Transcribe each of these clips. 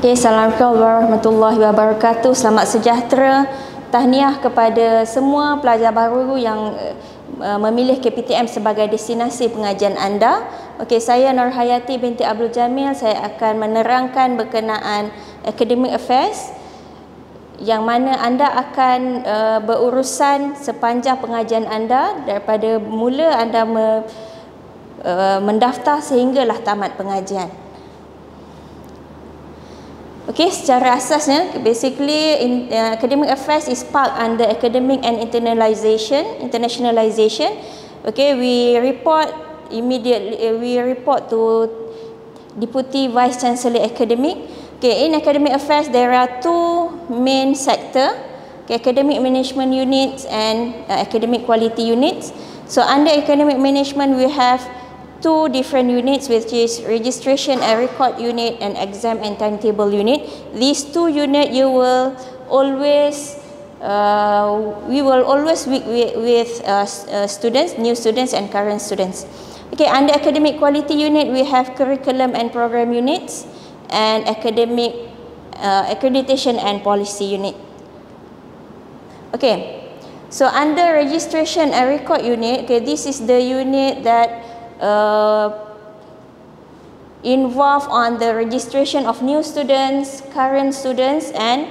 Okay, Assalamualaikum warahmatullahi wabarakatuh. Selamat sejahtera. Tahniah kepada semua pelajar baru yang memilih KPTM sebagai destinasi pengajian anda. Okey, saya Nurhayati binti Abdul Jamil. Saya akan menerangkan berkenaan Academic Affairs yang mana anda akan berurusan sepanjang pengajian anda daripada mula anda mendaftar sehinggalah tamat pengajian. Okay, secara asasnya, basically Academic Affairs is part under Academic and Internationalization. Okay, we report to Deputy Vice Chancellor Academic. Okay, in Academic Affairs there are two main sector, okay, Academic Management Units and Academic Quality Units. So under Academic Management we have two different units, which is registration and record unit and exam and timetable unit. These two units we will always work with students, new students and current students. Okay, under academic quality unit we have curriculum and program units and academic accreditation and policy unit. Okay, so under registration and record unit, okay, this is the unit that involve on the registration of new students, current students, and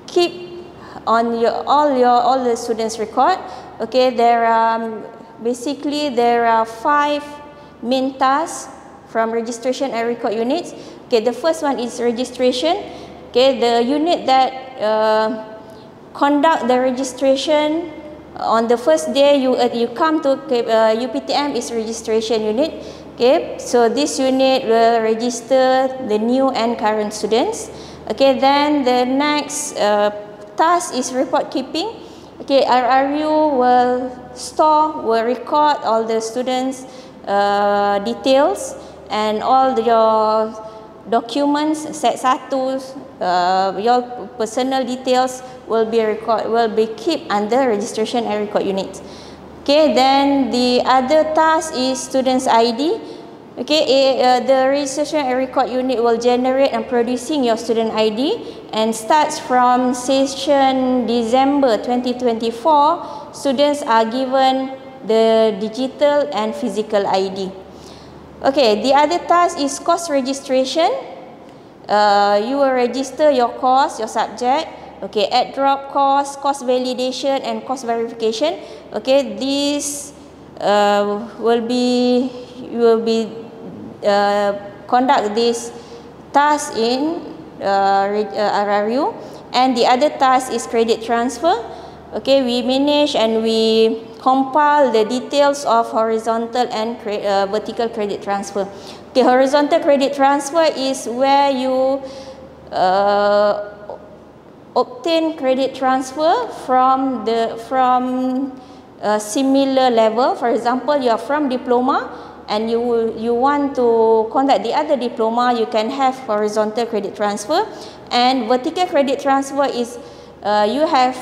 keep on all the students record. Okay, there are five main tasks from registration and record units. Okay, the first one is registration. Okay, the unit that conduct the registration on the first day you come to UPTM is registration unit. Okay, so this unit will register the new and current students. Okay, then the next task is report keeping. Okay, RRU will record all the students details and all your documents, set 1, your personal details will be kept under registration and record units. Okay, then the other task is students ID. Okay, the registration and record unit will generate and producing your student ID and starts from session December 2024. Students are given the digital and physical ID. Okay, the other task is course registration. You will register your course, your subject. Okay, add drop course, course validation, and course verification. Okay, this you will be conduct this task in RRU, and the other task is credit transfer. Okay, we manage and we compile the details of horizontal and vertical credit transfer. Okay, horizontal credit transfer is where you obtain credit transfer from similar level. For example, you are from diploma and you want to conduct the other diploma, you can have horizontal credit transfer. And vertical credit transfer is you have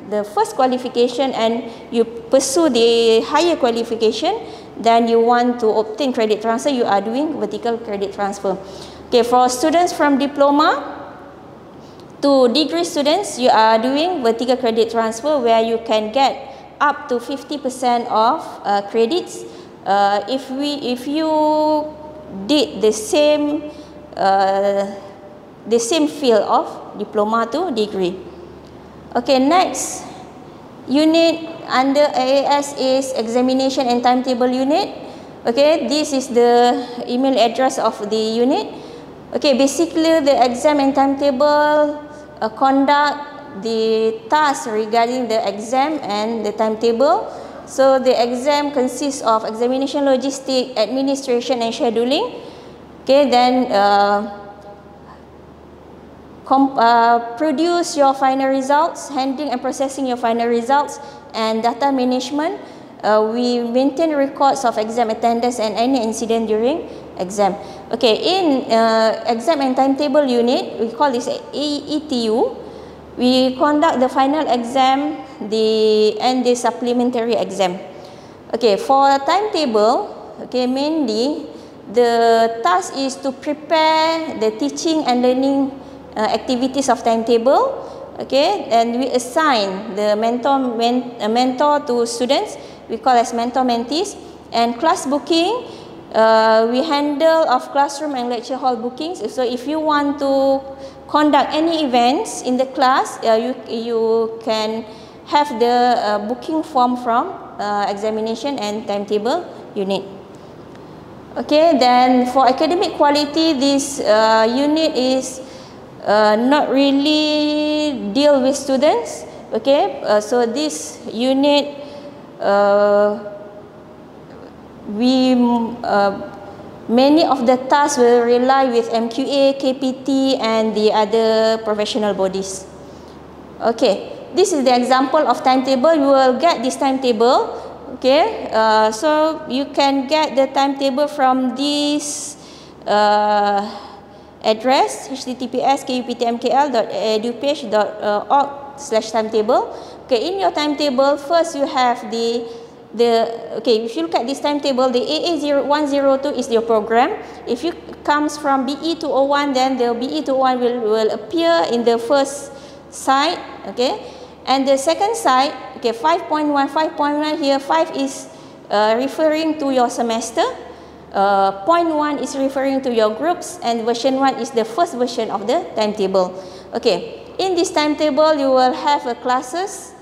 the first qualification and you pursue the higher qualification, then you want to obtain credit transfer, you are doing vertical credit transfer. Okay, for students from diploma to degree students, you are doing vertical credit transfer where you can get up to 50% of credits if you did the same field of diploma to degree. Okay, next unit under AAS is examination and timetable unit. Okay, this is the email address of the unit. Okay, basically the exam and timetable conduct the tasks regarding the exam and the timetable. So the exam consists of examination, logistic, administration, and scheduling. Okay, then produce your final results, handling and processing your final results, and data management. We maintain records of exam attendance and any incident during exam. Okay, in exam and timetable unit, we call this ETU. We conduct the final exam and the supplementary exam. Okay, for timetable, okay, mainly the task is to prepare the teaching and learning activities of timetable. Okay, and we assign the mentor to students. We call as mentor-mentees. And class booking, we handle of classroom and lecture hall bookings. So if you want to conduct any events in the class, you can have the booking form from examination and timetable unit. Okay, then for academic quality, this unit is not really deal with students. Okay, so this unit many of the tasks will rely with MQA, KPT and the other professional bodies. Okay, this is the example of timetable. You will get this timetable. Okay, so you can get the timetable from this address, https://kuptmkl.edupage.org/timetable. Okay, in your timetable, first you have okay, if you look at this timetable, the AA102 is your program. If you comes from BE201, then the BE201 will appear in the first side. Okay, and the second side, okay, 5.1 here, 5 is referring to your semester. 0.1 is referring to your groups, and version 1 is the first version of the timetable. Okay, in this timetable you will have classes.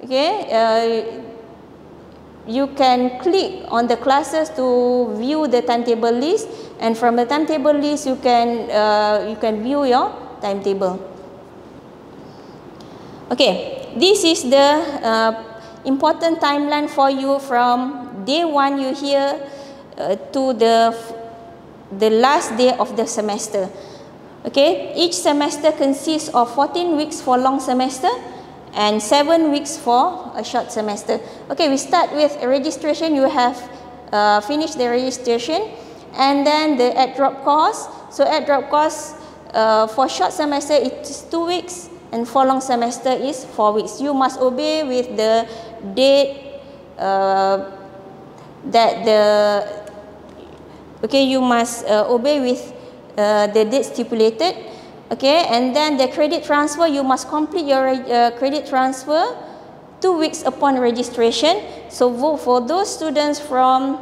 Okay, you can click on the classes to view the timetable list, and from the timetable list you can view your timetable. Okay, this is the important timeline for you from day 1 you here to the last day of the semester. Okay, each semester consists of 14 weeks for long semester and 7 weeks for a short semester. Okay, we start with registration. You have finished the registration, and then the add-drop course. So add-drop course for short semester it is 2 weeks, and for long semester is 4 weeks. You must obey with the date you must obey with the date stipulated. Okay, and then the credit transfer, you must complete your credit transfer 2 weeks upon registration. So for those students from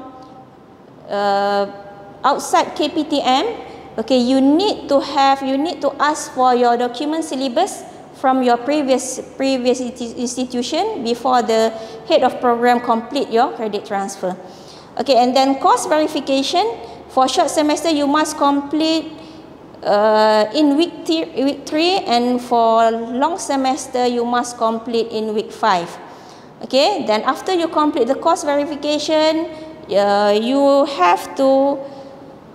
outside KPTM, okay, you need to ask for your document syllabus from your previous institution before the head of program complete your credit transfer. Okay, and then course verification for short semester you must complete in week 3, and for long semester you must complete in week 5. Okay, then after you complete the course verification, you have to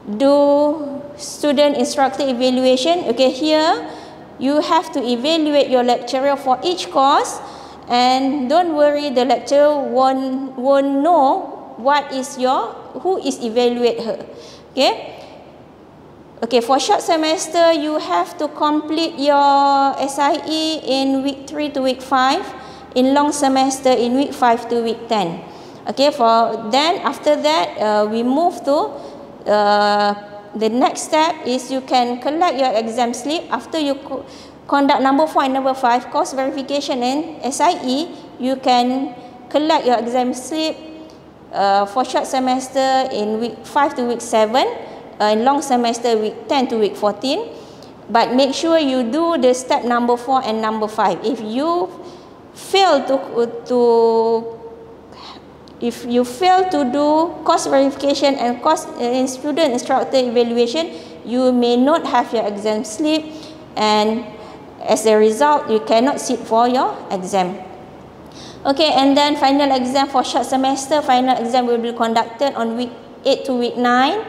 do student instructor evaluation. Okay, here you have to evaluate your lecturer for each course, and don't worry, the lecturer won't know who is evaluate her. Okay. Okay, for short semester, you have to complete your SIE in week 3 to week 5. In long semester, in week 5 to week 10. Okay, after that, we move to the next step is you can collect your exam slip after you conduct number 4 and number 5 course verification and SIE. You can collect your exam slip for short semester in week 5 to week 7. In long semester week 10 to week 14, but make sure you do the step number 4 and number 5. If you fail to do course verification and student instructor evaluation, you may not have your exam slip, and as a result you cannot sit for your exam. Okay, and then final exam for short semester, final exam will be conducted on week 8 to week 9.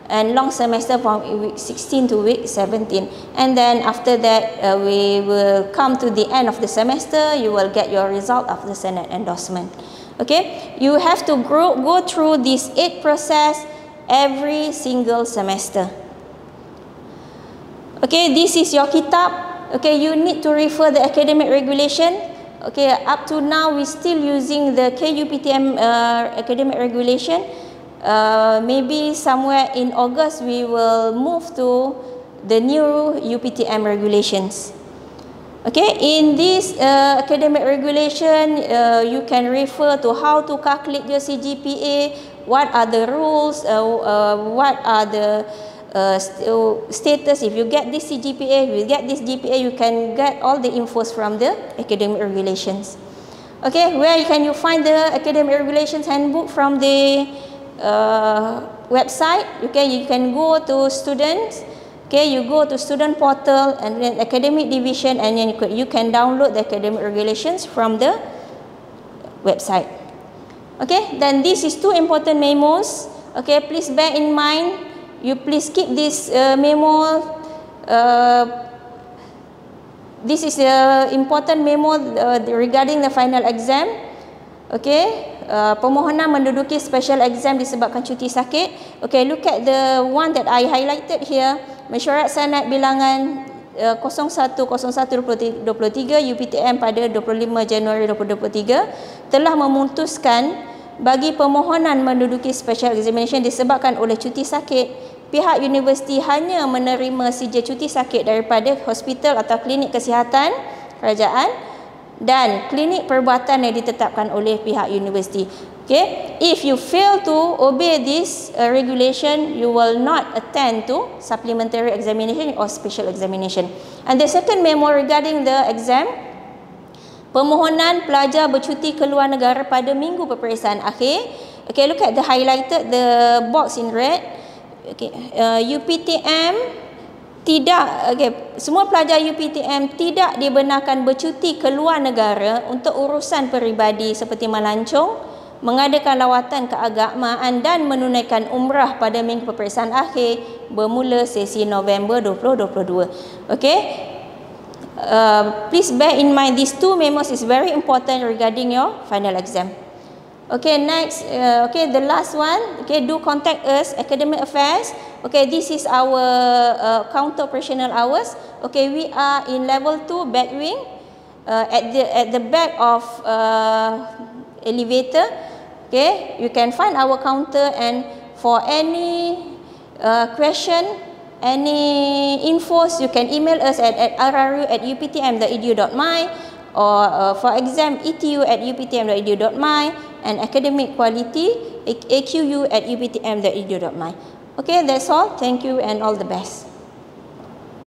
And long semester from week 16 to week 17. And then after that, we will come to the end of the semester. You will get your result of the Senate endorsement. Okay, you have to go through this 8 process every single semester. Okay, this is your kitab. Okay, you need to refer the academic regulation. Okay, up to now we still using the KUPTM academic regulation. Maybe somewhere in August we will move to the new UPTM regulations. Okay, in this academic regulation, you can refer to how to calculate your CGPA, what are the rules, what are the status. If you get this CGPA, if you get this GPA, you can get all the infos from the academic regulations. Okay, where can you find the academic regulations handbook? From the website. Okay, you can go to students. Okay, you go to student portal and then academic division, and then you can download the academic regulations from the website. Okay, then this is 2 important memos. Okay, please bear in mind, you please keep this memo. This is the important memo regarding the final exam. Okay, permohonan menduduki special exam disebabkan cuti sakit. Okay, look at the one that I highlighted here. Mesyuarat Sanad Bilangan 01/01/2023 UPTM pada 25 Januari 2023 telah memutuskan bagi permohonan menduduki special examination disebabkan oleh cuti sakit, pihak universiti hanya menerima sijil cuti sakit daripada hospital atau klinik kesihatan kerajaan dan klinik perubatan yang ditetapkan oleh pihak universiti. Okay, if you fail to obey this regulation, you will not attend to supplementary examination or special examination. And the second memo regarding the exam, permohonan pelajar bercuti ke luar negara pada minggu peperiksaan akhir. Okay, look at the highlighted, the box in red. Okay, UPTM tidak, okay, semua pelajar UPTM tidak dibenarkan bercuti ke luar negara untuk urusan peribadi seperti melancong, mengadakan lawatan keagamaan dan menunaikan umrah pada minggu peperiksaan akhir bermula sesi November 2022. Okay, please bear in mind these 2 memos is very important regarding your final exam. Okay, next, okay, the last one. Okay, do contact us, Academic Affairs. Okay, this is our counter operational hours. Okay, we are in level 2 back wing, at the back of elevator. Okay, you can find our counter, and for any question, any infos, you can email us at rru@uptm.edu.my, or for exam etu@uptm.edu.my, and academic quality aqu@uptm.edu.my. Okay, that's all. Thank you and all the best.